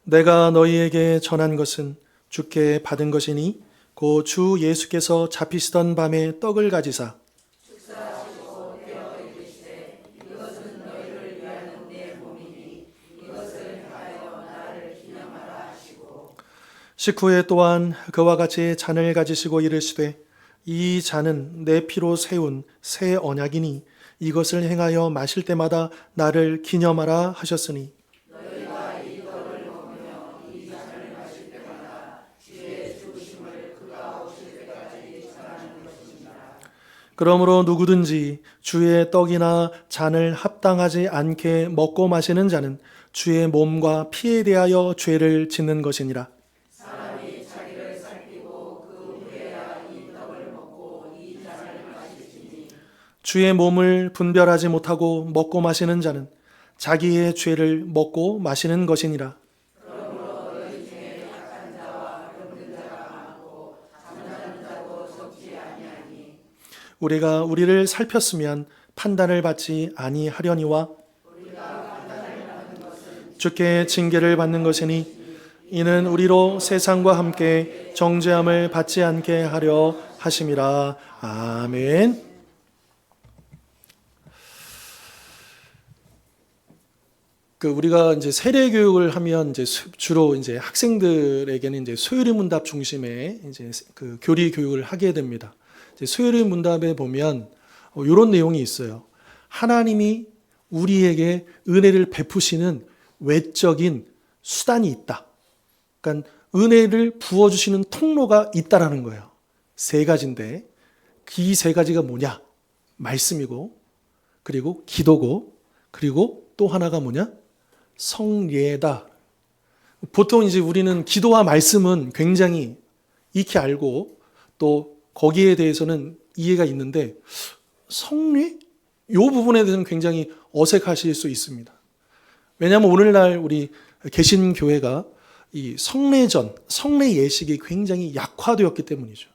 내가 너희에게 전한 것은 주께 받은 것이니 곧 주 예수께서 잡히시던 밤에 떡을 가지사 식후에 또한 그와 같이 잔을 가지시고 이르시되 이 잔은 내 피로 세운 새 언약이니 이것을 행하여 마실 때마다 나를 기념하라 하셨으니 그러므로 누구든지 주의 떡이나 잔을 합당하지 않게 먹고 마시는 자는 주의 몸과 피에 대하여 죄를 짓는 것이니라. 주의 몸을 분별하지 못하고 먹고 마시는 자는 자기의 죄를 먹고 마시는 것이니라. 우리가 우리를 살폈으면 판단을 받지 아니하려니와 주께 징계를 받는 것이니 이는 우리로 세상과 함께 정죄함을 받지 않게 하려 하심이라. 아멘. 우리가 이제 세례 교육을 하면 이제 주로 이제 학생들에게는 이제 소요리 문답 중심의 이제 그 교리 교육을 하게 됩니다. 이제 소요리 문답에 보면 이런 내용이 있어요. 하나님이 우리에게 은혜를 베푸시는 외적인 수단이 있다. 그러니까 은혜를 부어주시는 통로가 있다라는 거예요. 세 가지인데 이 세 가지가 뭐냐? 말씀이고, 그리고 기도고, 그리고 또 하나가 뭐냐? 성례다. 보통 이제 우리는 기도와 말씀은 굉장히 익히 알고 또 거기에 대해서는 이해가 있는데 성례? 이 부분에 대해서는 굉장히 어색하실 수 있습니다. 왜냐하면 오늘날 우리 개신교회가 이 성례전, 성례 예식이 굉장히 약화되었기 때문이죠.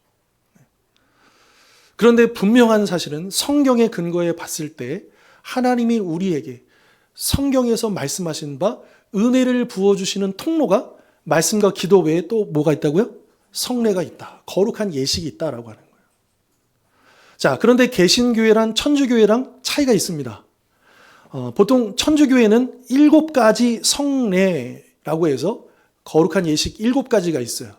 그런데 분명한 사실은 성경의 근거에 봤을 때 하나님이 우리에게 성경에서 말씀하신 바 은혜를 부어주시는 통로가 말씀과 기도 외에 또 뭐가 있다고요? 성례가 있다. 거룩한 예식이 있다라고 하는 거예요. 자, 그런데 개신교회랑 천주교회랑 차이가 있습니다. 보통 천주교회는 7가지 성례라고 해서 거룩한 예식 7가지가 있어요.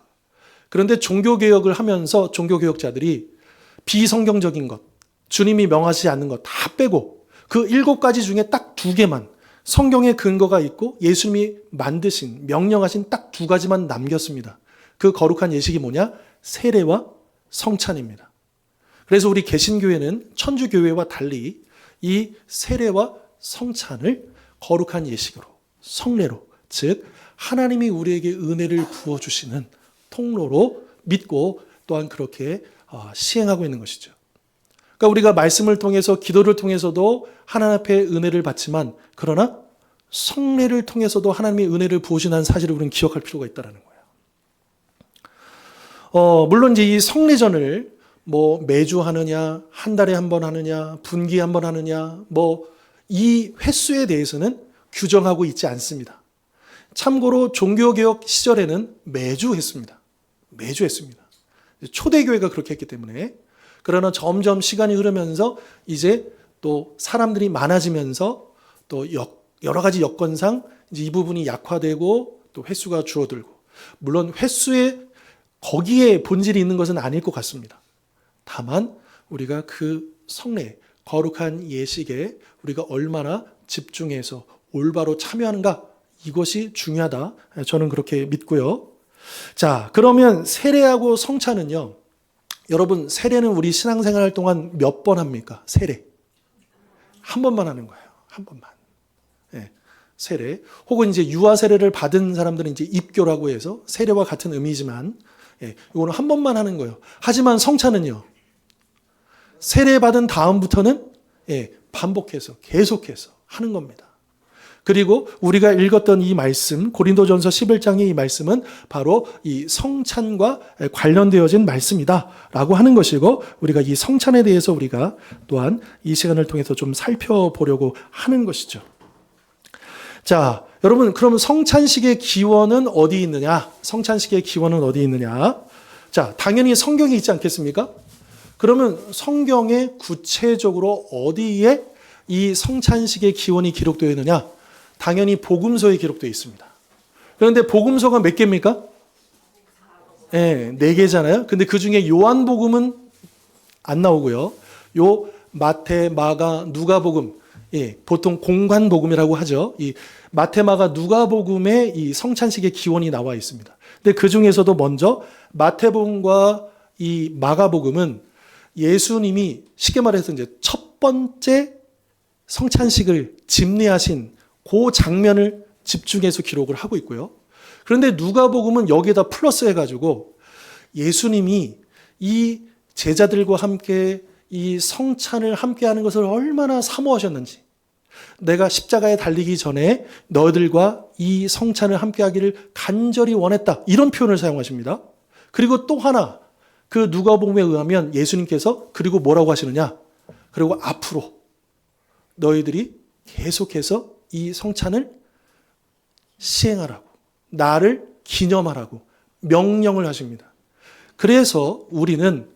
그런데 종교개혁을 하면서 종교개혁자들이 비성경적인 것, 주님이 명하시지 않는 것 다 빼고 그 7가지 중에 딱 2개만 성경의 근거가 있고 예수님이 만드신, 명령하신 딱 2가지만 남겼습니다. 그 거룩한 예식이 뭐냐? 세례와 성찬입니다. 그래서 우리 개신교회는 천주교회와 달리 이 세례와 성찬을 거룩한 예식으로, 성례로, 즉 하나님이 우리에게 은혜를 부어주시는 통로로 믿고 또한 그렇게 시행하고 있는 것이죠. 그러니까 우리가 말씀을 통해서 기도를 통해서도 하나님 앞에 은혜를 받지만 그러나 성례를 통해서도 하나님의 은혜를 부으시는 사실을 우리는 기억할 필요가 있다는 거예요. 물론 이제 이 성례전을 뭐 매주 하느냐, 한 달에 한 번 하느냐, 분기에 한 번 하느냐, 뭐 이 횟수에 대해서는 규정하고 있지 않습니다. 참고로 종교개혁 시절에는 매주 했습니다. 매주 했습니다. 초대교회가 그렇게 했기 때문에. 그러나 점점 시간이 흐르면서 이제 또 사람들이 많아지면서 또 여러 가지 여건상 이제 이 부분이 약화되고 또 횟수가 줄어들고, 물론 횟수에 거기에 본질이 있는 것은 아닐 것 같습니다. 다만 우리가 그 성례, 거룩한 예식에 우리가 얼마나 집중해서 올바로 참여하는가, 이것이 중요하다. 저는 그렇게 믿고요. 자, 그러면 세례하고 성찬은요, 여러분 세례는 우리 신앙생활 동안 몇 번 합니까? 세례 한 번만 하는 거예요. 한 번만. 네, 세례. 혹은 이제 유아 세례를 받은 사람들은 이제 입교라고 해서 세례와 같은 의미지만, 이거는 한 번만 하는 거예요. 하지만 성찬은요, 세례 받은 다음부터는 반복해서 계속해서 하는 겁니다. 그리고 우리가 읽었던 이 말씀, 고린도전서 11장의 이 말씀은 바로 이 성찬과 관련되어진 말씀이다라고 하는 것이고, 우리가 이 성찬에 대해서 우리가 또한 이 시간을 통해서 좀 살펴보려고 하는 것이죠. 자, 여러분, 그럼 성찬식의 기원은 어디 있느냐? 성찬식의 기원은 어디 있느냐? 자, 당연히 성경에 있지 않겠습니까? 그러면 성경에 구체적으로 어디에 이 성찬식의 기원이 기록되어 있느냐? 당연히 복음서에 기록되어 있습니다. 그런데 복음서가 몇 개입니까? 네, 4개잖아요. 근데 그 중에 요한복음은 안 나오고요. 요 마태, 마가, 누가복음, 예, 보통 공관복음이라고 하죠. 이 마태, 마가, 누가복음에 이 성찬식의 기원이 나와 있습니다. 근데 그 중에서도 먼저 마태복음과 이 마가복음은 예수님이 쉽게 말해서 이제 첫 번째 성찬식을 집례하신 그 장면을 집중해서 기록을 하고 있고요. 그런데 누가복음은 여기에다 플러스 해가지고 예수님이 이 제자들과 함께 이 성찬을 함께 하는 것을 얼마나 사모하셨는지, 내가 십자가에 달리기 전에 너희들과 이 성찬을 함께 하기를 간절히 원했다, 이런 표현을 사용하십니다. 그리고 또 하나, 그 누가복음에 의하면 예수님께서 그리고 뭐라고 하시느냐, 그리고 앞으로 너희들이 계속해서 이 성찬을 시행하라고, 나를 기념하라고 명령을 하십니다. 그래서 우리는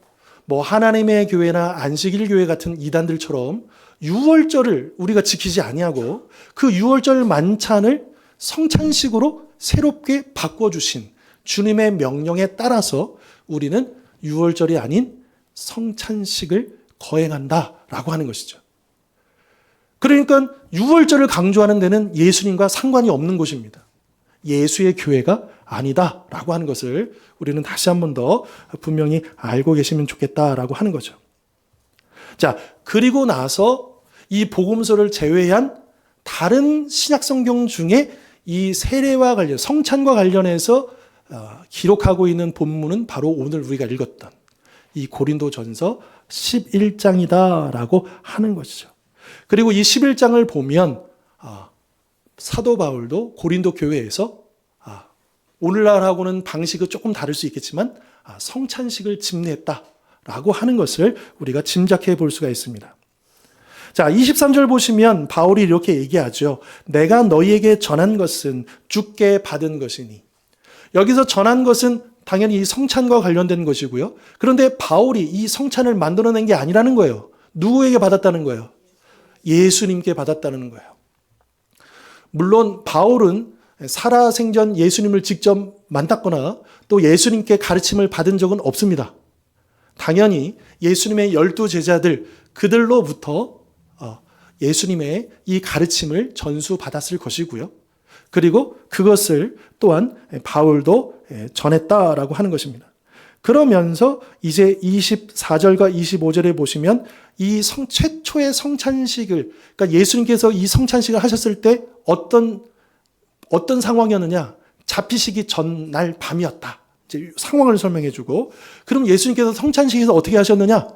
뭐 하나님의 교회나 안식일 교회 같은 이단들처럼 유월절을 우리가 지키지 아니하고 그 유월절 만찬을 성찬식으로 새롭게 바꿔주신 주님의 명령에 따라서 우리는 유월절이 아닌 성찬식을 거행한다라고 하는 것이죠. 그러니까 유월절을 강조하는 데는 예수님과 상관이 없는 곳입니다. 예수의 교회가 아니다라고 하는 것을 우리는 다시 한 번 더 분명히 알고 계시면 좋겠다라고 하는 거죠. 자, 그리고 나서 이 복음서를 제외한 다른 신약성경 중에 이 세례와 관련, 성찬과 관련해서 기록하고 있는 본문은 바로 오늘 우리가 읽었던 이 고린도전서 11장이다라고 하는 것이죠. 그리고 이 11장을 보면 사도 바울도 고린도 교회에서 오늘날하고는 방식이 조금 다를 수 있겠지만 성찬식을 집례했다라고 하는 것을 우리가 짐작해 볼 수가 있습니다. 자, 23절 보시면 바울이 이렇게 얘기하죠. 내가 너희에게 전한 것은 주께 받은 것이니. 여기서 전한 것은 당연히 이 성찬과 관련된 것이고요. 그런데 바울이 이 성찬을 만들어낸 게 아니라는 거예요. 누구에게 받았다는 거예요? 예수님께 받았다는 거예요. 물론 바울은 살아생전 예수님을 직접 만났거나 또 예수님께 가르침을 받은 적은 없습니다. 당연히 예수님의 12제자들, 그들로부터 예수님의 이 가르침을 전수받았을 것이고요. 그리고 그것을 또한 바울도 전했다라고 하는 것입니다. 그러면서 이제 24절과 25절에 보시면 이 최초의 성찬식을, 그러니까 예수님께서 이 성찬식을 하셨을 때 어떤 상황이었느냐? 잡히시기 전날 밤이었다. 이제 상황을 설명해 주고, 그럼 예수님께서 성찬식에서 어떻게 하셨느냐?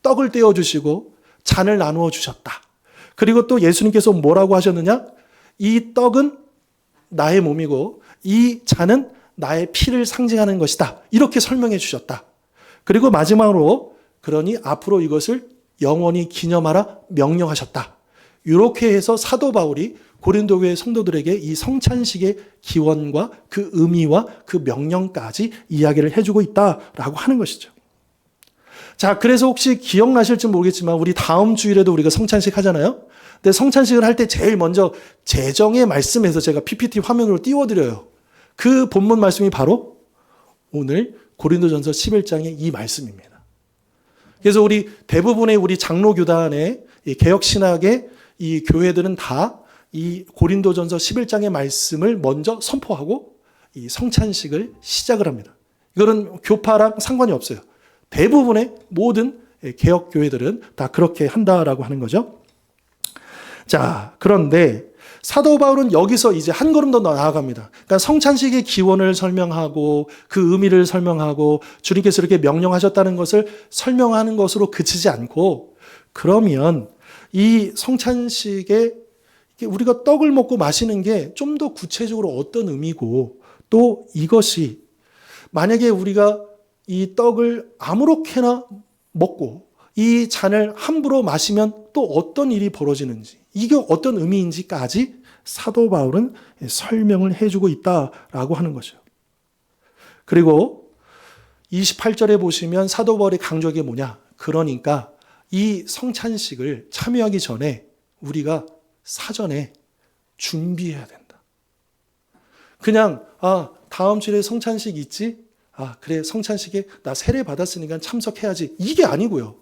떡을 떼어 주시고 잔을 나누어 주셨다. 그리고 또 예수님께서 뭐라고 하셨느냐? 이 떡은 나의 몸이고 이 잔은 나의 피를 상징하는 것이다. 이렇게 설명해 주셨다. 그리고 마지막으로 그러니 앞으로 이것을 영원히 기념하라 명령하셨다. 이렇게 해서 사도 바울이 고린도 교회 성도들에게 이 성찬식의 기원과 그 의미와 그 명령까지 이야기를 해주고 있다라고 하는 것이죠. 자, 그래서 혹시 기억나실지 모르겠지만 우리 다음 주일에도 우리가 성찬식 하잖아요. 근데 성찬식을 할 때 제일 먼저 재정의 말씀에서 제가 PPT 화면으로 띄워드려요. 그 본문 말씀이 바로 오늘 고린도전서 11장의 이 말씀입니다. 그래서 우리 대부분의 우리 장로교단의 개혁신학의 이 교회들은 다 이 고린도전서 11장의 말씀을 먼저 선포하고 이 성찬식을 시작을 합니다. 이거는 교파랑 상관이 없어요. 대부분의 모든 개혁교회들은 다 그렇게 한다라고 하는 거죠. 자, 그런데 사도 바울은 여기서 이제 한 걸음 더 나아갑니다. 그러니까 성찬식의 기원을 설명하고 그 의미를 설명하고 주님께서 이렇게 명령하셨다는 것을 설명하는 것으로 그치지 않고, 그러면 이 성찬식에 우리가 떡을 먹고 마시는 게 좀 더 구체적으로 어떤 의미고, 또 이것이 만약에 우리가 이 떡을 아무렇게나 먹고 이 잔을 함부로 마시면 또 어떤 일이 벌어지는지, 이게 어떤 의미인지까지 사도 바울은 설명을 해주고 있다라고 하는 거죠. 그리고 28절에 보시면 사도 바울이 강조한 게 뭐냐? 그러니까 이 성찬식을 참여하기 전에 우리가 사전에 준비해야 된다. 그냥 다음 주에 성찬식 있지? 그래, 성찬식에 나 세례 받았으니까 참석해야지. 이게 아니고요.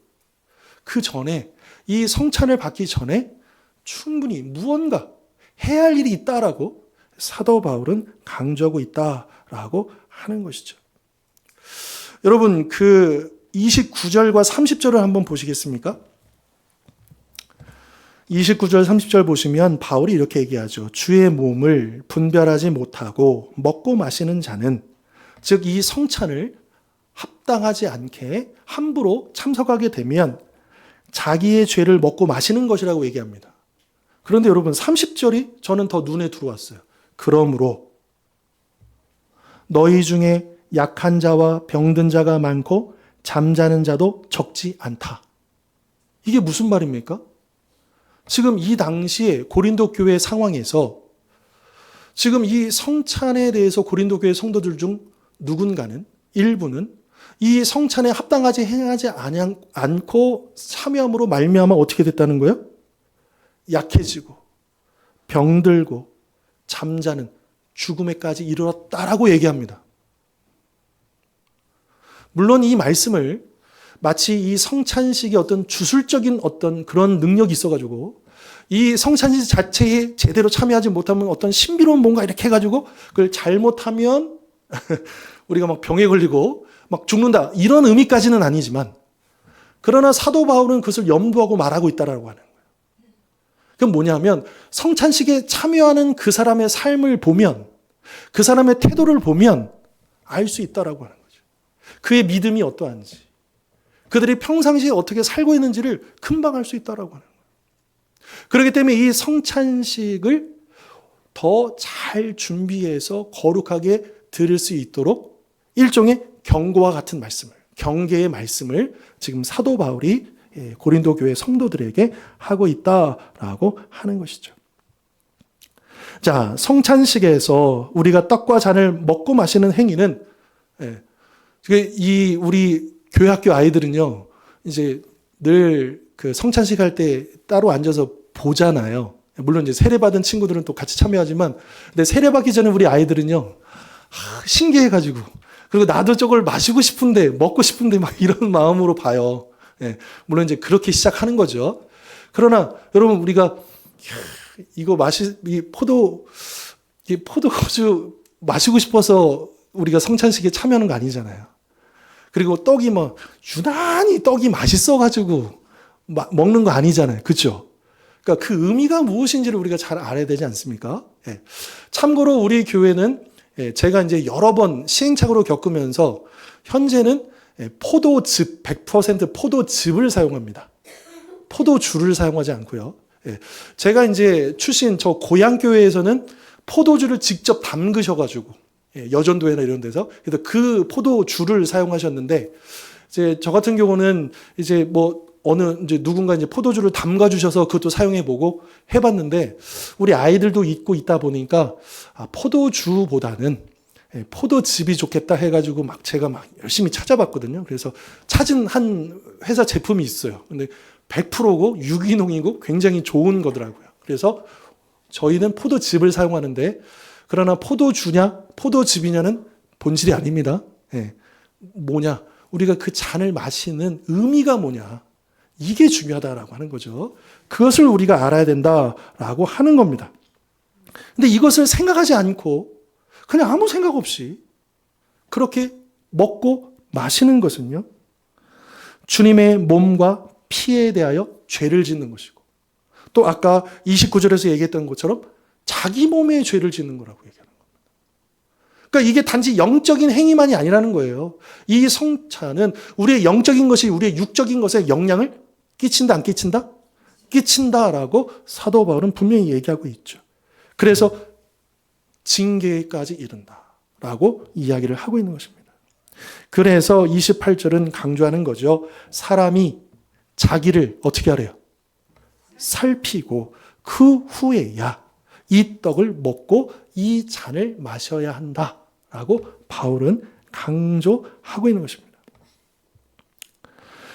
그 전에 이 성찬을 받기 전에 충분히 무언가 해야 할 일이 있다라고 사도 바울은 강조하고 있다라고 하는 것이죠. 여러분, 그 29절과 30절을 한번 보시겠습니까? 29절, 30절 보시면 바울이 이렇게 얘기하죠. 주의 몸을 분별하지 못하고 먹고 마시는 자는, 즉 이 성찬을 합당하지 않게 함부로 참석하게 되면 자기의 죄를 먹고 마시는 것이라고 얘기합니다. 그런데 여러분 30절이 저는 더 눈에 들어왔어요. 그러므로 너희 중에 약한 자와 병든 자가 많고 잠자는 자도 적지 않다. 이게 무슨 말입니까? 지금 이 당시에 고린도 교회 상황에서 지금 이 성찬에 대해서 고린도 교회 성도들 중 누군가는, 일부는 이 성찬에 합당하지 행하지 않고 참여함으로 말미암아 어떻게 됐다는 거예요? 약해지고 병들고 잠자는 죽음에까지 이르렀다라고 얘기합니다. 물론 이 말씀을 마치 이 성찬식의 어떤 주술적인 어떤 그런 능력이 있어가지고 이 성찬식 자체에 제대로 참여하지 못하면 어떤 신비로운 뭔가 이렇게 해가지고 그걸 잘못하면 우리가 막 병에 걸리고 막 죽는다 이런 의미까지는 아니지만, 그러나 사도 바울은 그것을 염두하고 말하고 있다라고 하는 거예요. 그건 뭐냐면 성찬식에 참여하는 그 사람의 삶을 보면, 그 사람의 태도를 보면 알 수 있다라고 하는 거죠. 그의 믿음이 어떠한지, 그들이 평상시에 어떻게 살고 있는지를 금방 알 수 있다라고 하는 거예요. 그렇기 때문에 이 성찬식을 더 잘 준비해서 거룩하게 드릴 수 있도록 일종의 경고와 같은 말씀을, 경계의 말씀을 지금 사도 바울이 고린도 교회 성도들에게 하고 있다라고 하는 것이죠. 자, 성찬식에서 우리가 떡과 잔을 먹고 마시는 행위는, 이 우리 교회학교 아이들은요, 이제 늘 그 성찬식 할 때 따로 앉아서 보잖아요. 물론 이제 세례받은 친구들은 또 같이 참여하지만, 근데 세례받기 전에 우리 아이들은요, 신기해가지고, 그리고 나도 저걸 마시고 싶은데, 먹고 싶은데 막 이런 마음으로 봐요. 물론 이제 그렇게 시작하는 거죠. 그러나 여러분, 우리가 이거 포도주 마시고 싶어서 우리가 성찬식에 참여하는 거 아니잖아요. 그리고 떡이 뭐 유난히 떡이 맛있어가지고 먹는 거 아니잖아요. 그렇죠? 그러니까 그 의미가 무엇인지를 우리가 잘 알아야 되지 않습니까? 참고로 우리 교회는 제가 이제 여러 번 시행착오로 겪으면서 현재는 포도즙, 100% 포도즙을 사용합니다. 포도주를 사용하지 않고요. 제가 이제 출신 저 고향교회에서는 포도주를 직접 담그셔가지고, 여전도회나 이런 데서, 그래서 그 포도주를 사용하셨는데, 이제 저 같은 경우는 이제 이제 누군가 이제 포도주를 담가주셔서 그것도 사용해보고 해봤는데, 우리 아이들도 있고 있다 보니까, 포도주보다는 포도즙이 좋겠다 해가지고 제가 열심히 찾아봤거든요. 그래서 찾은 한 회사 제품이 있어요. 근데 100%고 유기농이고 굉장히 좋은 거더라고요. 그래서 저희는 포도즙을 사용하는데, 그러나 포도주냐 포도즙이냐는 본질이 아닙니다. 뭐냐, 우리가 그 잔을 마시는 의미가 뭐냐, 이게 중요하다라고 하는 거죠. 그것을 우리가 알아야 된다라고 하는 겁니다. 근데 이것을 생각하지 않고 그냥 아무 생각 없이 그렇게 먹고 마시는 것은요, 주님의 몸과 피에 대하여 죄를 짓는 것이고, 또 아까 29절에서 얘기했던 것처럼 자기 몸에 죄를 짓는 거라고 얘기하는 겁니다. 그러니까 이게 단지 영적인 행위만이 아니라는 거예요. 이 성찬은 우리의 영적인 것이 우리의 육적인 것에 영향을 끼친다, 안 끼친다? 끼친다라고 사도 바울은 분명히 얘기하고 있죠. 그래서 징계까지 이른다라고 이야기를 하고 있는 것입니다. 그래서 28절은 강조하는 거죠. 사람이 자기를 어떻게 하래요? 살피고 그 후에야 이 떡을 먹고 이 잔을 마셔야 한다라고 바울은 강조하고 있는 것입니다.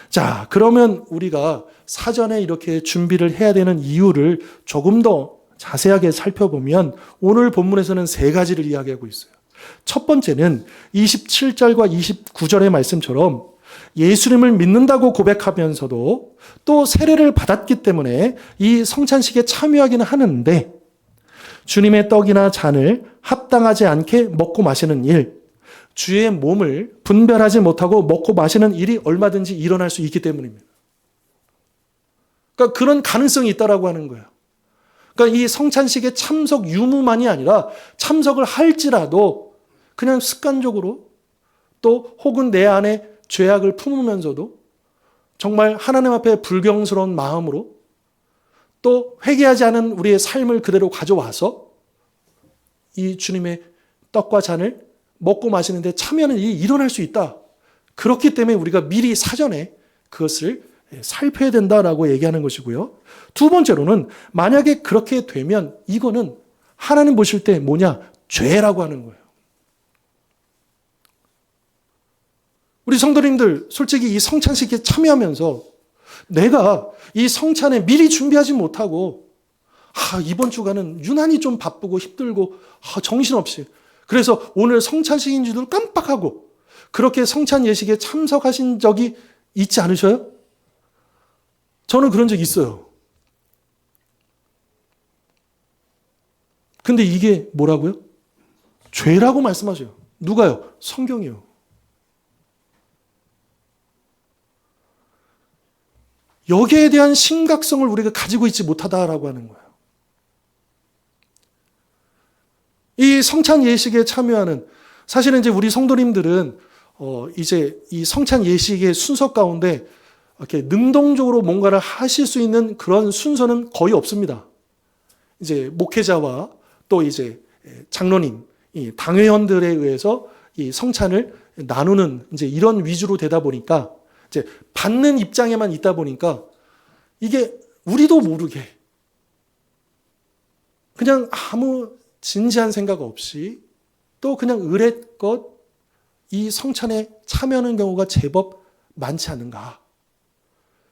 자, 그러면 우리가 사전에 이렇게 준비를 해야 되는 이유를 조금 더 자세하게 살펴보면 오늘 본문에서는 세 가지를 이야기하고 있어요. 첫 번째는 27절과 29절의 말씀처럼 예수님을 믿는다고 고백하면서도 또 세례를 받았기 때문에 이 성찬식에 참여하기는 하는데 주님의 떡이나 잔을 합당하지 않게 먹고 마시는 일, 주의 몸을 분별하지 못하고 먹고 마시는 일이 얼마든지 일어날 수 있기 때문입니다. 그러니까 그런 가능성이 있다라고 하는 거예요. 그러니까 이 성찬식의 참석 유무만이 아니라 참석을 할지라도 그냥 습관적으로 또 혹은 내 안에 죄악을 품으면서도 정말 하나님 앞에 불경스러운 마음으로 또 회개하지 않은 우리의 삶을 그대로 가져와서 이 주님의 떡과 잔을 먹고 마시는데 참여하는 일이 일어날 수 있다. 그렇기 때문에 우리가 미리 사전에 그것을 살펴야 된다라고 얘기하는 것이고요. 두 번째로는 만약에 그렇게 되면 이거는 하나님 보실 때 뭐냐? 죄라고 하는 거예요. 우리 성도님들 솔직히 이 성찬식에 참여하면서 내가 이 성찬에 미리 준비하지 못하고 이번 주간은 유난히 좀 바쁘고 힘들고 정신없이 그래서 오늘 성찬식인 줄도 깜빡하고 그렇게 성찬 예식에 참석하신 적이 있지 않으셔요? 저는 그런 적이 있어요. 근데 이게 뭐라고요? 죄라고 말씀하셔요. 누가요? 성경이요. 여기에 대한 심각성을 우리가 가지고 있지 못하다라고 하는 거예요. 이 성찬 예식에 참여하는 사실은 이제 우리 성도님들은 이제 이 성찬 예식의 순서 가운데 이렇게 능동적으로 뭔가를 하실 수 있는 그런 순서는 거의 없습니다. 이제 목회자와 또 이제 장로님, 이 당회원들에 의해서 이 성찬을 나누는 이제 이런 위주로 되다 보니까 이제 받는 입장에만 있다 보니까 이게 우리도 모르게 그냥 아무 진지한 생각 없이 또 그냥 의례껏 이 성찬에 참여하는 경우가 제법 많지 않은가.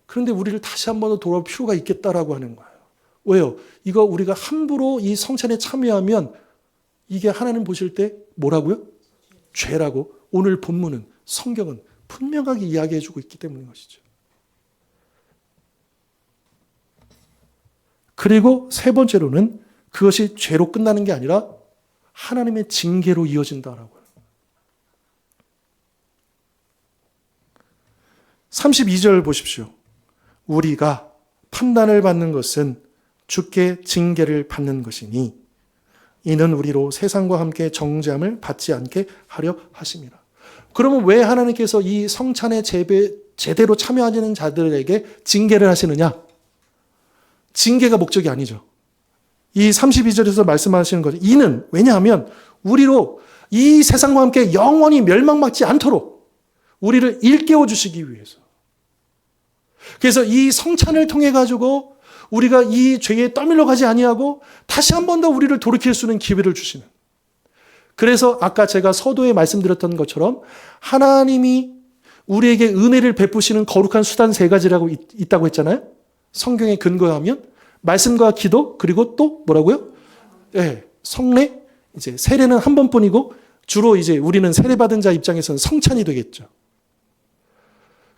그런데 우리를 다시 한 번 더 돌아볼 필요가 있겠다라고 하는 거예요. 왜요? 이거 우리가 함부로 이 성찬에 참여하면 이게 하나님 보실 때 뭐라고요? 죄라고 오늘 본문은 성경은 분명하게 이야기해 주고 있기 때문인 것이죠. 그리고 세 번째로는 그것이 죄로 끝나는 게 아니라 하나님의 징계로 이어진다라고요. 32절 보십시오. 우리가 판단을 받는 것은 주께 징계를 받는 것이니 이는 우리로 세상과 함께 정죄함을 받지 않게 하려 하심이라. 그러면 왜 하나님께서 이 성찬에 제대로 참여하는 자들에게 징계를 하시느냐? 징계가 목적이 아니죠. 이 32절에서 말씀하시는 거죠. 이는 왜냐하면 우리로 이 세상과 함께 영원히 멸망받지 않도록 우리를 일깨워 주시기 위해서. 그래서 이 성찬을 통해 가지고 우리가 이 죄에 떠밀려 가지 아니하고 다시 한 번 더 우리를 돌이킬 수 있는 기회를 주시는. 그래서 아까 제가 서두에 말씀드렸던 것처럼 하나님이 우리에게 은혜를 베푸시는 거룩한 수단 세 가지라고 있다고 했잖아요. 성경에 근거하면 말씀과 기도 그리고 또 뭐라고요? 네, 성례. 이제 세례는 한 번뿐이고 주로 이제 우리는 세례받은 자 입장에서는 성찬이 되겠죠.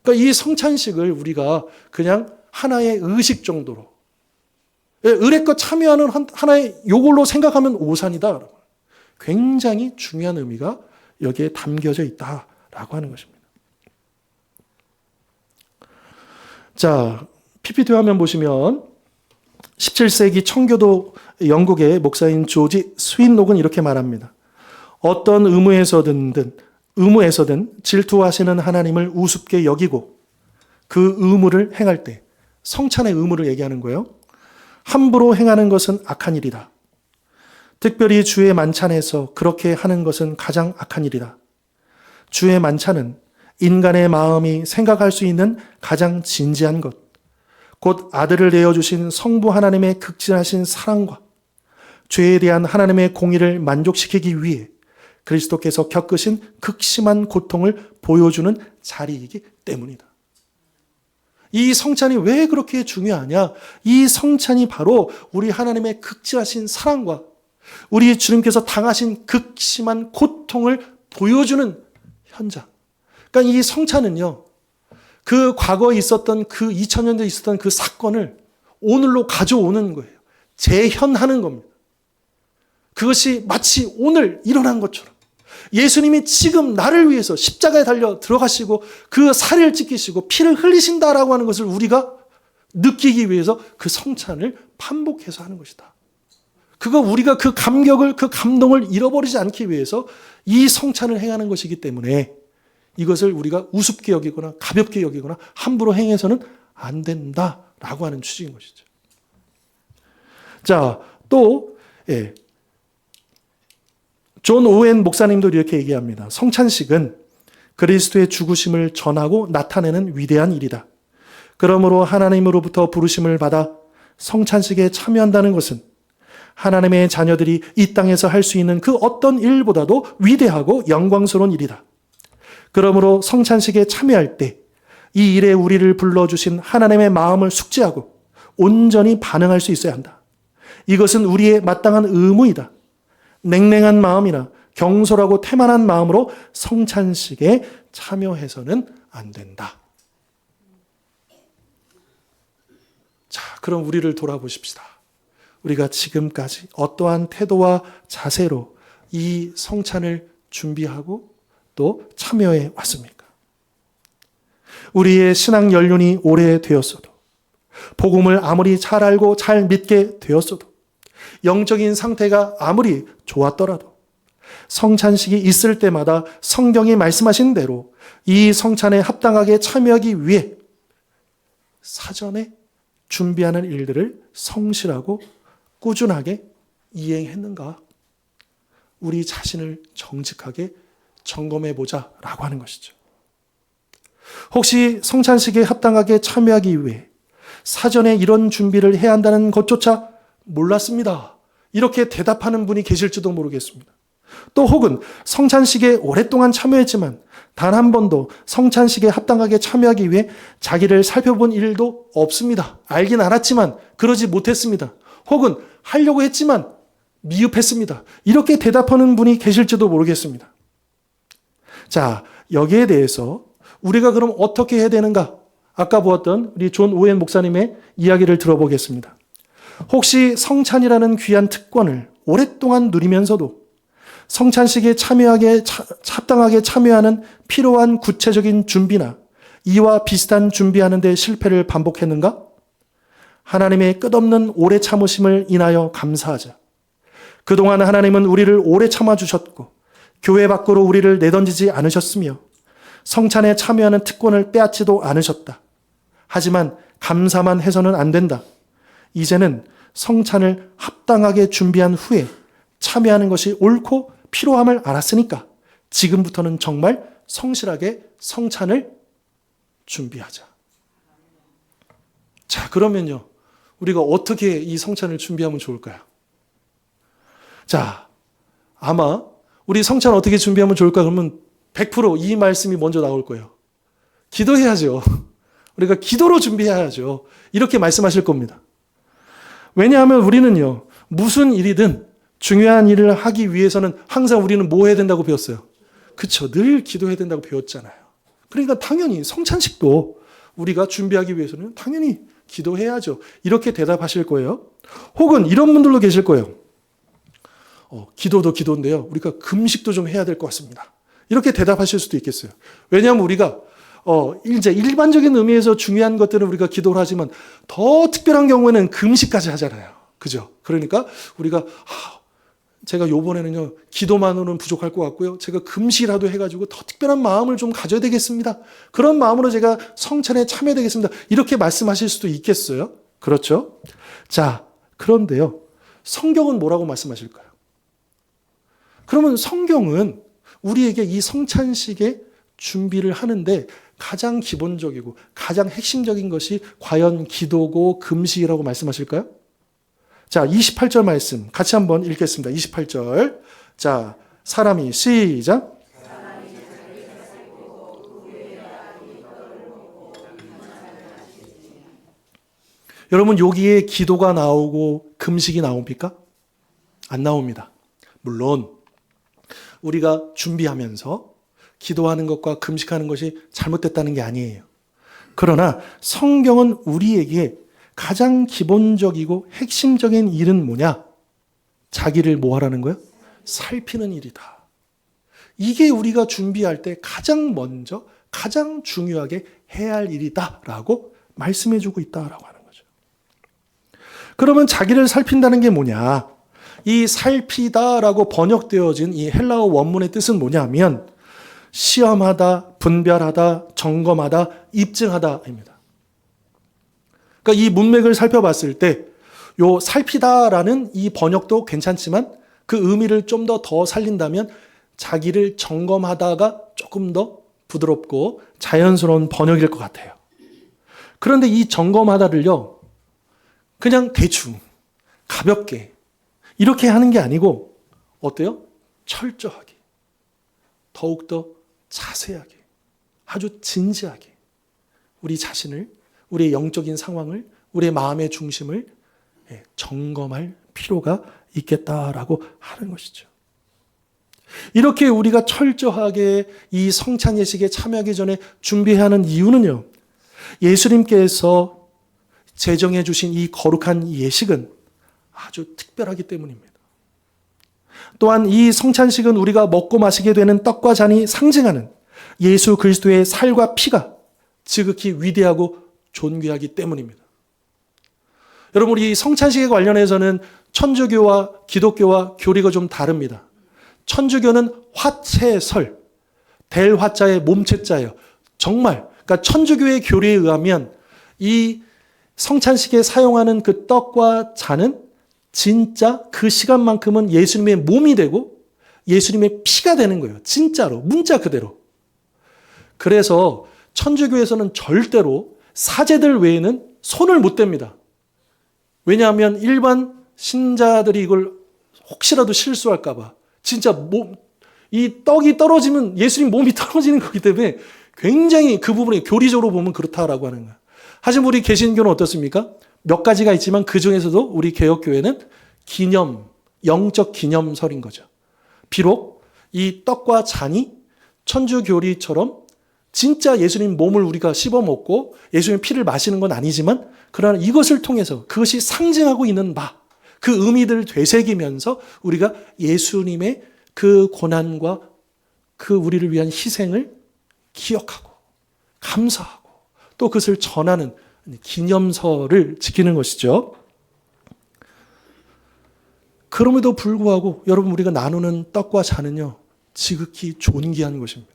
그러니까 이 성찬식을 우리가 그냥 하나의 의식 정도로 의례껏 참여하는 하나의 요걸로 생각하면 오산이다. 굉장히 중요한 의미가 여기에 담겨져 있다라고 하는 것입니다. 자, PPT 화면 보시면 17세기 청교도 영국의 목사인 조지 스윈녹은 이렇게 말합니다. 어떤 의무에서든 질투하시는 하나님을 우습게 여기고 그 의무를 행할 때 성찬의 의무를 얘기하는 거예요. 함부로 행하는 것은 악한 일이다. 특별히 주의 만찬에서 그렇게 하는 것은 가장 악한 일이다. 주의 만찬은 인간의 마음이 생각할 수 있는 가장 진지한 것, 곧 아들을 내어주신 성부 하나님의 극진하신 사랑과 죄에 대한 하나님의 공의를 만족시키기 위해 그리스도께서 겪으신 극심한 고통을 보여주는 자리이기 때문이다. 이 성찬이 왜 그렇게 중요하냐? 이 성찬이 바로 우리 하나님의 극진하신 사랑과 우리 주님께서 당하신 극심한 고통을 보여주는 현장. 그러니까 이 성찬은요, 그 과거에 있었던 그 2000년 전에 있었던 그 사건을 오늘로 가져오는 거예요. 재현하는 겁니다. 그것이 마치 오늘 일어난 것처럼 예수님이 지금 나를 위해서 십자가에 달려 들어가시고 그 살을 찢기시고 피를 흘리신다라고 하는 것을 우리가 느끼기 위해서 그 성찬을 반복해서 하는 것이다. 우리가 그 감격을, 그 감동을 잃어버리지 않기 위해서 이 성찬을 행하는 것이기 때문에 이것을 우리가 우습게 여기거나 가볍게 여기거나 함부로 행해서는 안 된다라고 하는 취지인 것이죠. 자, 또 존 오웬 목사님도 이렇게 얘기합니다. 성찬식은 그리스도의 죽으심을 전하고 나타내는 위대한 일이다. 그러므로 하나님으로부터 부르심을 받아 성찬식에 참여한다는 것은 하나님의 자녀들이 이 땅에서 할 수 있는 그 어떤 일보다도 위대하고 영광스러운 일이다. 그러므로 성찬식에 참여할 때 이 일에 우리를 불러주신 하나님의 마음을 숙지하고 온전히 반응할 수 있어야 한다. 이것은 우리의 마땅한 의무이다. 냉랭한 마음이나 경솔하고 태만한 마음으로 성찬식에 참여해서는 안 된다. 자, 그럼 우리를 돌아보십시다. 우리가 지금까지 어떠한 태도와 자세로 이 성찬을 준비하고 또 참여해 왔습니까? 우리의 신앙 연륜이 오래되었어도, 복음을 아무리 잘 알고 잘 믿게 되었어도, 영적인 상태가 아무리 좋았더라도 성찬식이 있을 때마다 성경이 말씀하신 대로 이 성찬에 합당하게 참여하기 위해 사전에 준비하는 일들을 성실하고 꾸준하게 이행했는가? 우리 자신을 정직하게 점검해 보자라고 하는 것이죠. 혹시 성찬식에 합당하게 참여하기 위해 사전에 이런 준비를 해야 한다는 것조차 몰랐습니다. 이렇게 대답하는 분이 계실지도 모르겠습니다. 또 혹은 성찬식에 오랫동안 참여했지만 단 한 번도 성찬식에 합당하게 참여하기 위해 자기를 살펴본 일도 없습니다. 알긴 알았지만 그러지 못했습니다. 혹은 하려고 했지만 미흡했습니다. 이렇게 대답하는 분이 계실지도 모르겠습니다. 자, 여기에 대해서 우리가 그럼 어떻게 해야 되는가? 아까 보았던 우리 존 오웬 목사님의 이야기를 들어보겠습니다. 혹시 성찬이라는 귀한 특권을 오랫동안 누리면서도 성찬식에 합당하게 참여하는 필요한 구체적인 준비나 이와 비슷한 준비하는 데 실패를 반복했는가? 하나님의 끝없는 오래 참으심을 인하여 감사하자. 그동안 하나님은 우리를 오래 참아주셨고 교회 밖으로 우리를 내던지지 않으셨으며 성찬에 참여하는 특권을 빼앗지도 않으셨다. 하지만 감사만 해서는 안 된다. 이제는 성찬을 합당하게 준비한 후에 참여하는 것이 옳고 필요함을 알았으니까 지금부터는 정말 성실하게 성찬을 준비하자. 자, 그러면요, 우리가 어떻게 이 성찬을 준비하면 좋을까요? 자, 아마 우리 성찬 어떻게 준비하면 좋을까? 그러면 100%이 말씀이 먼저 나올 거예요. 기도해야죠. 우리가 기도로 준비해야죠. 이렇게 말씀하실 겁니다. 왜냐하면 우리는요, 무슨 일이든 중요한 일을 하기 위해서는 항상 우리는 뭐 해야 된다고 배웠어요? 그쵸. 늘 기도해야 된다고 배웠잖아요. 그러니까 당연히 성찬식도 우리가 준비하기 위해서는 당연히 기도해야죠. 이렇게 대답하실 거예요. 혹은 이런 분들도 계실 거예요. 기도도 기도인데요. 우리가 금식도 좀 해야 될 것 같습니다. 이렇게 대답하실 수도 있겠어요. 왜냐하면 우리가 이제 일반적인 의미에서 중요한 것들은 우리가 기도를 하지만 더 특별한 경우에는 금식까지 하잖아요. 그죠? 그러니까 우리가 제가 요번에는요, 기도만으로는 부족할 것 같고요. 제가 금식이라도 해가지고 더 특별한 마음을 좀 가져야 되겠습니다. 그런 마음으로 제가 성찬에 참여되겠습니다. 이렇게 말씀하실 수도 있겠어요. 그렇죠? 자, 그런데요, 성경은 뭐라고 말씀하실까요? 그러면 성경은 우리에게 이 성찬식의 준비를 하는데 가장 기본적이고 가장 핵심적인 것이 과연 기도고 금식이라고 말씀하실까요? 자, 28절 말씀 같이 한번 읽겠습니다. 28절. 자, 사람이 시작. 여러분, 여기에 기도가 나오고 금식이 나옵니까? 안 나옵니다. 물론 우리가 준비하면서 기도하는 것과 금식하는 것이 잘못됐다는 게 아니에요. 그러나 성경은 우리에게 가장 기본적이고 핵심적인 일은 뭐냐? 자기를 뭐 하라는 거예요? 살피는 일이다. 이게 우리가 준비할 때 가장 먼저, 가장 중요하게 해야 할 일이다라고 말씀해주고 있다라고 하는 거죠. 그러면 자기를 살핀다는 게 뭐냐? 이 살피다라고 번역되어진 이 헬라어 원문의 뜻은 뭐냐면 시험하다, 분별하다, 점검하다, 입증하다입니다. 그러니까 이 문맥을 살펴봤을 때 요 살피다라는 이 번역도 괜찮지만 그 의미를 좀 더 살린다면 자기를 점검하다가 조금 더 부드럽고 자연스러운 번역일 것 같아요. 그런데 이 점검하다를요, 그냥 대충, 가볍게 이렇게 하는 게 아니고 어때요? 철저하게, 더욱더 자세하게, 아주 진지하게 우리 자신을, 우리의 영적인 상황을, 우리의 마음의 중심을 점검할 필요가 있겠다라고 하는 것이죠. 이렇게 우리가 철저하게 이 성찬 예식에 참여하기 전에 준비해야 하는 이유는요, 예수님께서 제정해 주신 이 거룩한 예식은 아주 특별하기 때문입니다. 또한 이 성찬식은 우리가 먹고 마시게 되는 떡과 잔이 상징하는 예수 그리스도의 살과 피가 지극히 위대하고 존귀하기 때문입니다. 여러분, 우리 성찬식에 관련해서는 천주교와 기독교와 교리가 좀 다릅니다. 천주교는 화채설, 될 화자의 몸체자예요. 정말, 그러니까 천주교의 교리에 의하면 이 성찬식에 사용하는 그 떡과 잔은 진짜 그 시간만큼은 예수님의 몸이 되고 예수님의 피가 되는 거예요. 진짜로, 문자 그대로. 그래서 천주교에서는 절대로 사제들 외에는 손을 못 댑니다. 왜냐하면 일반 신자들이 이걸 혹시라도 실수할까 봐. 진짜 이 떡이 떨어지면 예수님 몸이 떨어지는 거기 때문에 굉장히 그 부분에 교리적으로 보면 그렇다라고 하는 거예요. 하지만 우리 개신교는 어떻습니까? 몇 가지가 있지만 그 중에서도 우리 개혁교회는 기념, 영적 기념설인 거죠. 비록 이 떡과 잔이 천주교리처럼 진짜 예수님 몸을 우리가 씹어 먹고 예수님 피를 마시는 건 아니지만 그러나 이것을 통해서 그것이 상징하고 있는 바, 그 의미들을 되새기면서 우리가 예수님의 그 고난과 그 우리를 위한 희생을 기억하고 감사하고 또 그것을 전하는 기념설을 지키는 것이죠. 그럼에도 불구하고 여러분, 우리가 나누는 떡과 잔은요, 지극히 존귀한 것입니다.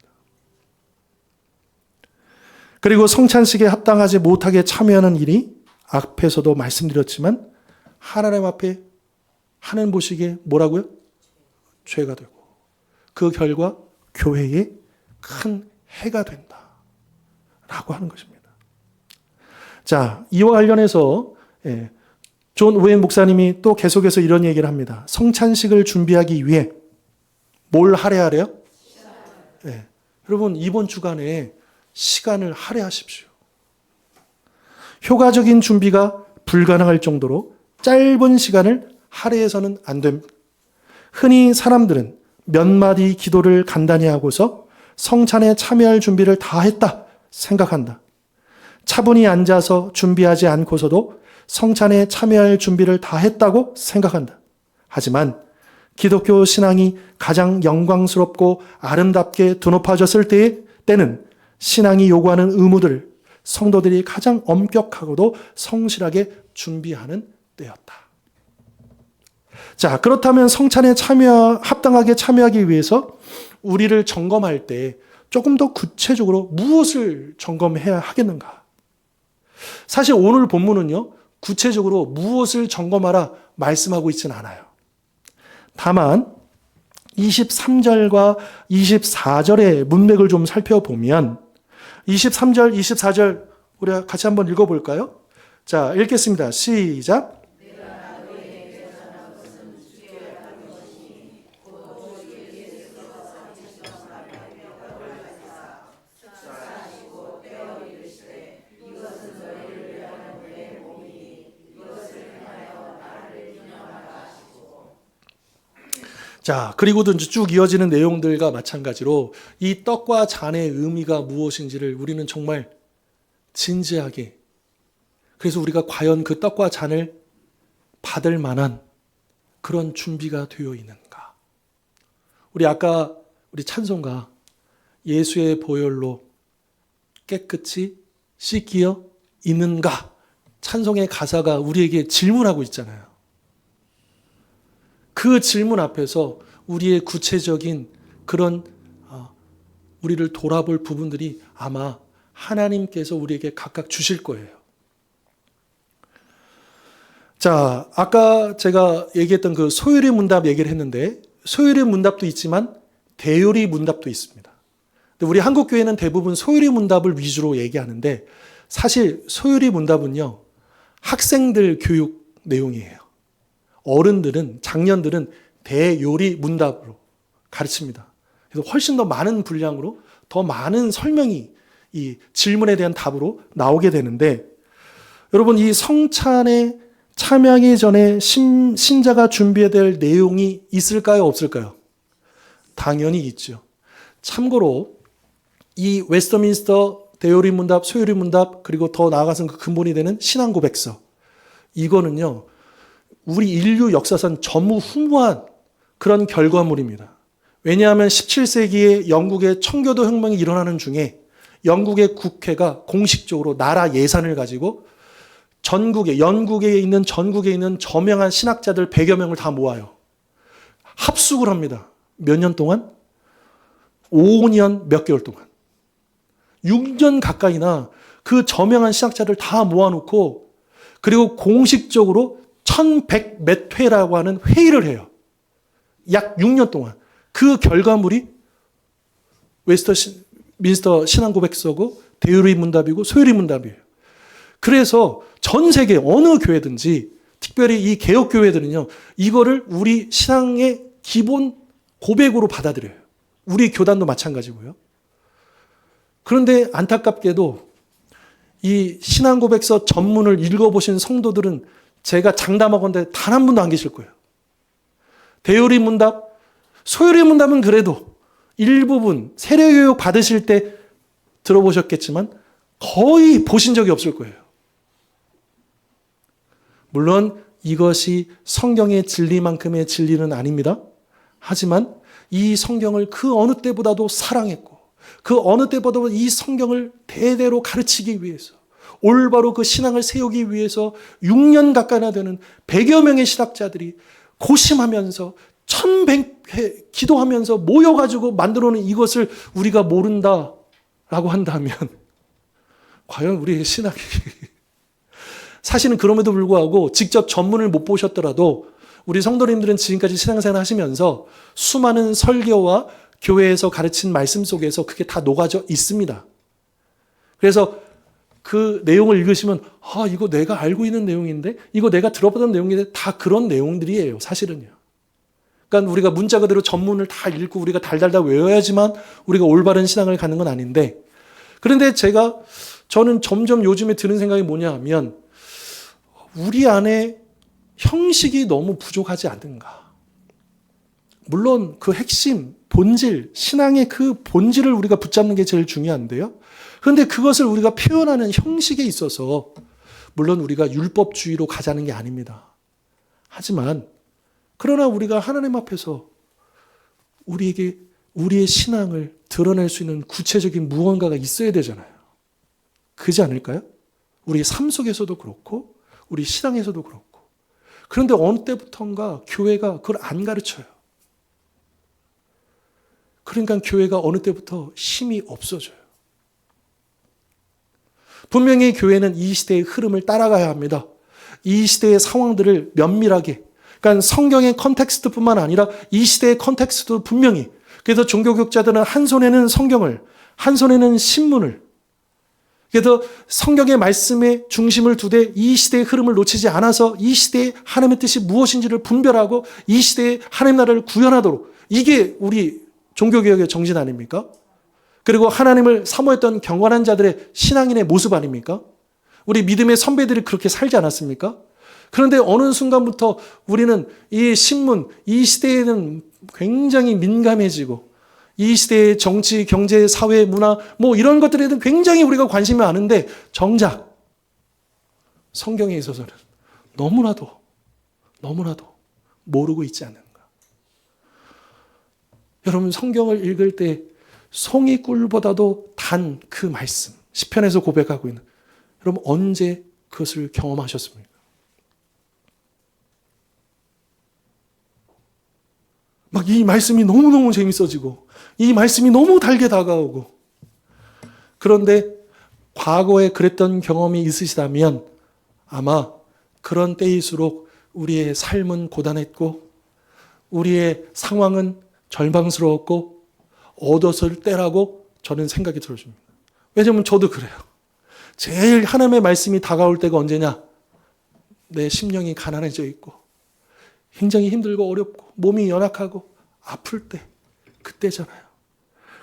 그리고 성찬식에 합당하지 못하게 참여하는 일이 앞에서도 말씀드렸지만 하나님 앞에 하는 보시기에 뭐라고요? 죄가 되고 그 결과 교회에 큰 해가 된다라고 하는 것입니다. 자, 이와 관련해서 존 오웬 목사님이 또 계속해서 이런 얘기를 합니다. 성찬식을 준비하기 위해 뭘 할애하래요? 여러분, 이번 주간에 시간을 할애하십시오. 효과적인 준비가 불가능할 정도로 짧은 시간을 할애해서는 안 됩니다. 흔히 사람들은 몇 마디 기도를 간단히 하고서 성찬에 참여할 준비를 다 했다 생각한다. 차분히 앉아서 준비하지 않고서도 성찬에 참여할 준비를 다 했다고 생각한다. 하지만 기독교 신앙이 가장 영광스럽고 아름답게 드높아졌을 때는 신앙이 요구하는 의무들을 성도들이 가장 엄격하고도 성실하게 준비하는 때였다. 자, 그렇다면 성찬에 합당하게 참여하기 위해서 우리를 점검할 때 조금 더 구체적으로 무엇을 점검해야 하겠는가? 사실 오늘 본문은요, 구체적으로 무엇을 점검하라 말씀하고 있지는 않아요. 다만 23절과 24절의 문맥을 좀 살펴보면 23절, 24절 우리가 같이 한번 읽어볼까요? 자, 읽겠습니다. 시작. 자, 그리고도 이제 쭉 이어지는 내용들과 마찬가지로 이 떡과 잔의 의미가 무엇인지를 우리는 정말 진지하게, 그래서 우리가 과연 그 떡과 잔을 받을 만한 그런 준비가 되어 있는가. 우리 아까 우리 찬송가 예수의 보혈로 깨끗이 씻기어 있는가, 찬송의 가사가 우리에게 질문하고 있잖아요. 그 질문 앞에서 우리의 구체적인 그런 우리를 돌아볼 부분들이 아마 하나님께서 우리에게 각각 주실 거예요. 자, 아까 제가 얘기했던 그 소요리 문답 얘기를 했는데, 소요리 문답도 있지만 대요리 문답도 있습니다. 근데 우리 한국 교회는 대부분 소요리 문답을 위주로 얘기하는데, 사실 소요리 문답은요, 학생들 교육 내용이에요. 어른들은, 장년들은 대요리 문답으로 가르칩니다. 그래서 훨씬 더 많은 분량으로 더 많은 설명이 이 질문에 대한 답으로 나오게 되는데, 여러분, 이 성찬에 참여하기 전에 신자가 준비해야 될 내용이 있을까요, 없을까요? 당연히 있죠. 참고로 이 웨스터민스터 대요리 문답, 소요리 문답, 그리고 더 나아가서는 그 근본이 되는 신앙 고백서, 이거는요, 우리 인류 역사상 전무후무한 그런 결과물입니다. 왜냐하면 17세기에 영국의 청교도 혁명이 일어나는 중에 영국의 국회가 공식적으로 나라 예산을 가지고 영국에 있는 전국에 있는 저명한 신학자들 100여 명을 다 모아요. 합숙을 합니다. 몇 년 동안? 5년 몇 개월 동안. 6년 가까이나 그 저명한 신학자들 다 모아놓고, 그리고 공식적으로 1100 몇 회라고 하는 회의를 해요. 약 6년 동안. 그 결과물이 웨스터민스터 신앙 고백서고 대요리 문답이고 소요리 문답이에요. 그래서 전 세계 어느 교회든지, 특별히 이 개혁 교회들은요, 이거를 우리 신앙의 기본 고백으로 받아들여요. 우리 교단도 마찬가지고요. 그런데 안타깝게도 이 신앙 고백서 전문을 읽어보신 성도들은 제가 장담하건대 단 한 분도 안 계실 거예요. 대요리 문답, 소요리 문답은 그래도 일부분 세례교육 받으실 때 들어보셨겠지만 거의 보신 적이 없을 거예요. 물론 이것이 성경의 진리만큼의 진리는 아닙니다. 하지만 이 성경을 그 어느 때보다도 사랑했고, 그 어느 때보다도 이 성경을 대대로 가르치기 위해서, 올바로 그 신앙을 세우기 위해서 6년 가까이나 되는 100여 명의 신학자들이 고심하면서 1100회 기도하면서 모여가지고 만들어낸 이것을 우리가 모른다라고 한다면 과연 우리의 신학이 사실은 그럼에도 불구하고 직접 전문을 못 보셨더라도 우리 성도님들은 지금까지 신앙생활 하시면서 수많은 설교와 교회에서 가르친 말씀 속에서 그게 다 녹아져 있습니다. 그래서 그 내용을 읽으시면 이거 내가 알고 있는 내용인데, 이거 내가 들어보던 내용인데, 다 그런 내용들이에요, 사실은요. 그러니까 우리가 문자 그대로 전문을 다 읽고 우리가 달달달 외워야지만 우리가 올바른 신앙을 갖는 건 아닌데, 그런데 저는 점점 요즘에 드는 생각이 뭐냐 하면, 우리 안에 형식이 너무 부족하지 않은가. 물론 그 핵심, 본질, 신앙의 그 본질을 우리가 붙잡는 게 제일 중요한데요. 그런데 그것을 우리가 표현하는 형식에 있어서 물론 우리가 율법주의로 가자는 게 아닙니다. 하지만 그러나 우리가 하나님 앞에서 우리에게 우리의 신앙을 드러낼 수 있는 구체적인 무언가가 있어야 되잖아요. 그렇지 않을까요? 우리 삶 속에서도 그렇고 우리 신앙에서도 그렇고. 그런데 어느 때부터인가 교회가 그걸 안 가르쳐요. 그러니까 교회가 어느 때부터 힘이 없어져요. 분명히 교회는 이 시대의 흐름을 따라가야 합니다. 이 시대의 상황들을 면밀하게, 그러니까 성경의 컨텍스트뿐만 아니라 이 시대의 컨텍스트도 분명히, 그래서 종교교육자들은 한 손에는 성경을, 한 손에는 신문을, 그래서 성경의 말씀에 중심을 두되 이 시대의 흐름을 놓치지 않아서 이 시대의 하나님의 뜻이 무엇인지를 분별하고 이 시대의 하나님 나라를 구현하도록, 이게 우리 종교개혁의 정신 아닙니까? 그리고 하나님을 사모했던 경건한 자들의 신앙인의 모습 아닙니까? 우리 믿음의 선배들이 그렇게 살지 않았습니까? 그런데 어느 순간부터 우리는 이 신문, 이 시대에는 굉장히 민감해지고 이 시대의 정치, 경제, 사회, 문화 뭐 이런 것들에 대해서 굉장히 우리가 관심이 많은데 정작 성경에 있어서는 너무나도 모르고 있지 않는가. 여러분 성경을 읽을 때 송이꿀보다도 단 그 말씀, 시편에서 고백하고 있는, 여러분 언제 그것을 경험하셨습니까? 막 이 말씀이 너무너무 재밌어지고 이 말씀이 너무 달게 다가오고, 그런데 과거에 그랬던 경험이 있으시다면 아마 그런 때일수록 우리의 삶은 고단했고 우리의 상황은 절망스러웠고 얻었을 때라고 저는 생각이 들어집니다. 왜냐하면 저도 그래요. 제일 하나님의 말씀이 다가올 때가 언제냐? 내 심령이 가난해져 있고 굉장히 힘들고 어렵고 몸이 연약하고 아플 때, 그때잖아요.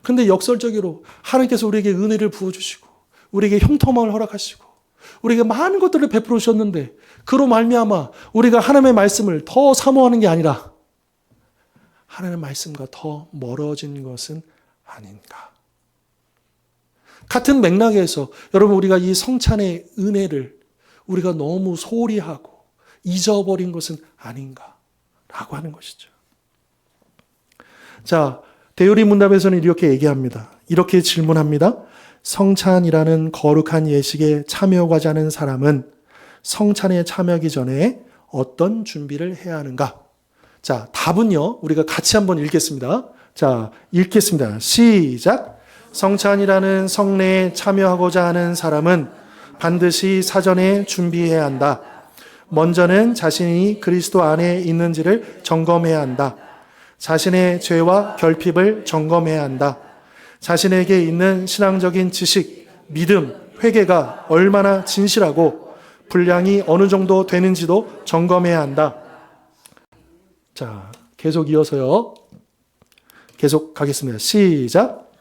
그런데 역설적으로 하나님께서 우리에게 은혜를 부어주시고 우리에게 형통함을 허락하시고 우리에게 많은 것들을 베풀어 주셨는데 그로 말미암아 우리가 하나님의 말씀을 더 사모하는 게 아니라 하나님의 말씀과 더 멀어진 것은 아닌가. 같은 맥락에서 여러분 우리가 이 성찬의 은혜를 우리가 너무 소홀히 하고 잊어버린 것은 아닌가라고 하는 것이죠. 자, 대요리 문답에서는 이렇게 얘기합니다. 이렇게 질문합니다. 성찬이라는 거룩한 예식에 참여하고자 하는 사람은 성찬에 참여하기 전에 어떤 준비를 해야 하는가? 자, 답은요, 우리가 같이 한번 읽겠습니다. 자, 읽겠습니다. 시작. 성찬이라는 성례에 참여하고자 하는 사람은 반드시 사전에 준비해야 한다. 먼저는 자신이 그리스도 안에 있는지를 점검해야 한다. 자신의 죄와 결핍을 점검해야 한다. 자신에게 있는 신앙적인 지식, 믿음, 회개가 얼마나 진실하고 분량이 어느 정도 되는지도 점검해야 한다. 자, 계속 이어서요. 계속 가겠습니다. 시작.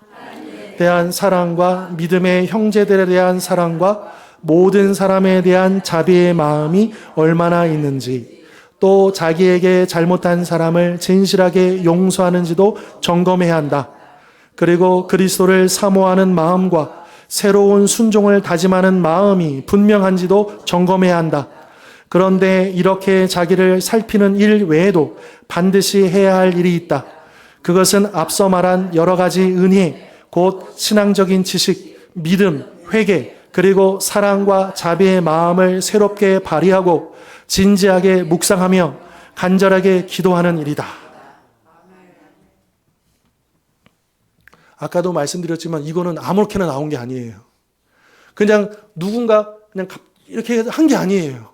대한 사랑과 믿음의 형제들에 대한 사랑과 모든 사람에 대한 자비의 마음이 얼마나 있는지, 또 자기에게 잘못한 사람을 진실하게 용서하는지도 점검해야 한다. 그리고 그리스도를 사모하는 마음과 새로운 순종을 다짐하는 마음이 분명한지도 점검해야 한다. 그런데 이렇게 자기를 살피는 일 외에도 반드시 해야 할 일이 있다. 그것은 앞서 말한 여러 가지 은혜, 곧 신앙적인 지식, 믿음, 회개, 그리고 사랑과 자비의 마음을 새롭게 발휘하고 진지하게 묵상하며 간절하게 기도하는 일이다. 아까도 말씀드렸지만 이거는 아무렇게나 나온 게 아니에요. 그냥 누군가 그냥 이렇게 한 게 아니에요.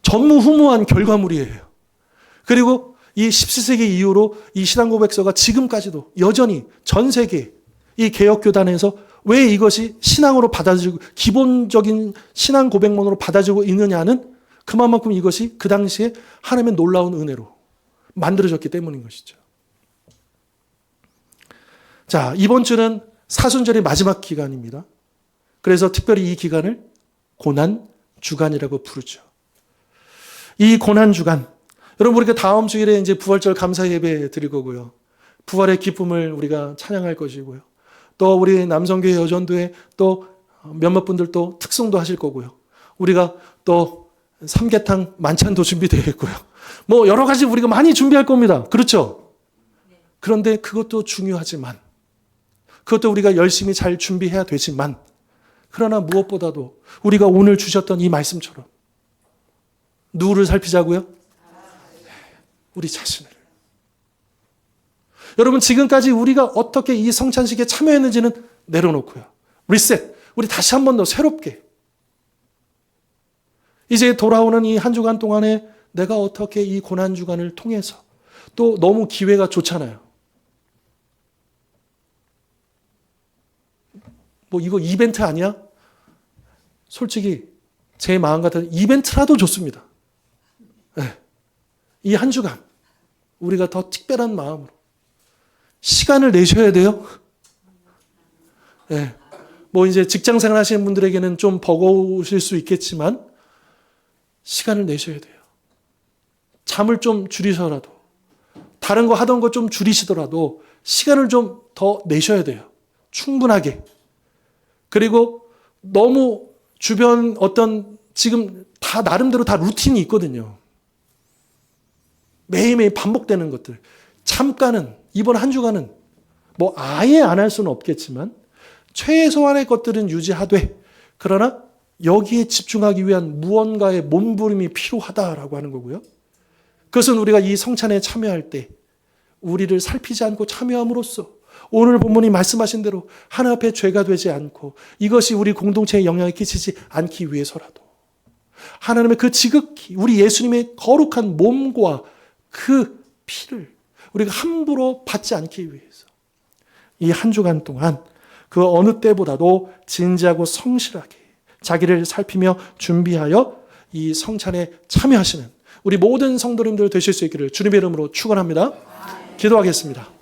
전무후무한 결과물이에요. 그리고 이 17세기 이후로 이 신앙 고백서가 지금까지도 여전히 전 세계 이 개혁교단에서 왜 이것이 신앙으로 받아들이고 기본적인 신앙 고백문으로 받아들이고 있느냐는 그만큼 이것이 그 당시에 하나님의 놀라운 은혜로 만들어졌기 때문인 것이죠. 자, 이번 주는 사순절의 마지막 기간입니다. 그래서 특별히 이 기간을 고난주간이라고 부르죠. 이 고난주간, 여러분 우리가 다음 주일에 이제 부활절 감사 예배 드릴 거고요. 부활의 기쁨을 우리가 찬양할 것이고요. 또 우리 남성교회 여전도에 또 몇몇 분들 또 특송도 하실 거고요. 우리가 또 삼계탕 만찬도 준비되어 있고요. 뭐 여러 가지 우리가 많이 준비할 겁니다. 그렇죠? 그런데 그것도 중요하지만, 그것도 우리가 열심히 잘 준비해야 되지만, 그러나 무엇보다도 우리가 오늘 주셨던 이 말씀처럼 누구를 살피자고요? 우리 자신을. 여러분 지금까지 우리가 어떻게 이 성찬식에 참여했는지는 내려놓고요. 리셋. 우리 다시 한 번 더 새롭게. 이제 돌아오는 이 한 주간 동안에 내가 어떻게 이 고난주간을 통해서, 또 너무 기회가 좋잖아요. 뭐 이거 이벤트 아니야? 솔직히 제 마음 같아서 이벤트라도 좋습니다. 네. 이 한 주간 우리가 더 특별한 마음으로 시간을 내셔야 돼요. 네. 뭐 이제 직장 생활 하시는 분들에게는 좀 버거우실 수 있겠지만 시간을 내셔야 돼요. 잠을 좀 줄이셔라도, 다른 거 하던 거 좀 줄이시더라도 시간을 좀 더 내셔야 돼요. 충분하게. 그리고 너무 주변 어떤 지금 다 나름대로 다 루틴이 있거든요. 매일매일 반복되는 것들. 잠깐은, 이번 한 주간은 뭐 아예 안 할 수는 없겠지만 최소한의 것들은 유지하되, 그러나 여기에 집중하기 위한 무언가의 몸부림이 필요하다라고 하는 거고요. 그것은 우리가 이 성찬에 참여할 때 우리를 살피지 않고 참여함으로써 오늘 본문이 말씀하신 대로 하나님 앞에 죄가 되지 않고 이것이 우리 공동체에 영향을 끼치지 않기 위해서라도 하나님의 그 지극히 우리 예수님의 거룩한 몸과 그 피를 우리가 함부로 받지 않기 위해서 이 한 주간 동안 그 어느 때보다도 진지하고 성실하게 자기를 살피며 준비하여 이 성찬에 참여하시는 우리 모든 성도님들 되실 수 있기를 주님의 이름으로 축원합니다. 기도하겠습니다.